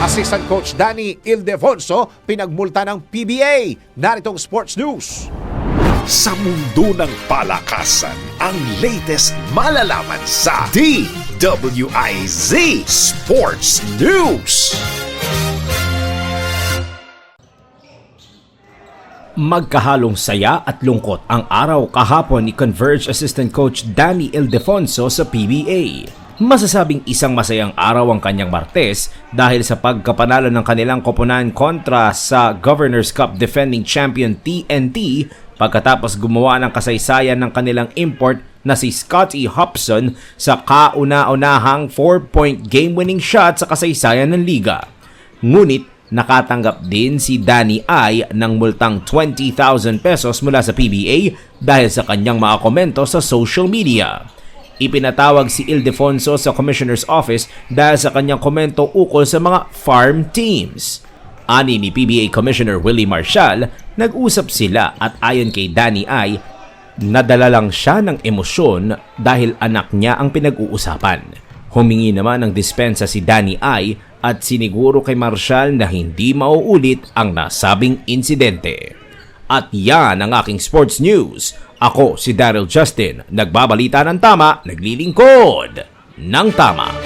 Assistant Coach Danny Ildefonso pinagmulta ng PBA. Naritong Sports News. Sa mundo ng palakasan, ang latest malalaman sa DWIZ Sports News. Magkahalong saya at lungkot ang araw kahapon ni Converge Assistant Coach Danny Ildefonso sa PBA. Masasabing isang masayang araw ang kanyang Martes dahil sa pagkapanalo ng kanilang koponan kontra sa Governors Cup defending champion TNT pagkatapos gumawa ng kasaysayan ng kanilang import na si Scotty Hobson sa kauna-unahang 4-point game-winning shot sa kasaysayan ng liga. Ngunit nakatanggap din si Danny I ng multang 20,000 pesos mula sa PBA dahil sa kanyang mga komento sa social media. Ipinatawag si Ildefonso sa Commissioner's Office dahil sa kanyang komento ukol sa mga farm teams. Ani ni PBA Commissioner Willie Marshall, nag-usap sila at ayon kay Danny I, nadala lang siya ng emosyon dahil anak niya ang pinag-uusapan. Humingi naman ng dispensa si Danny I at siniguro kay Marshall na hindi mauulit ang nasabing insidente. At yan ang aking sports news. Ako si Daryl Justin, nagbabalita ng tama, naglilingkod ng tama.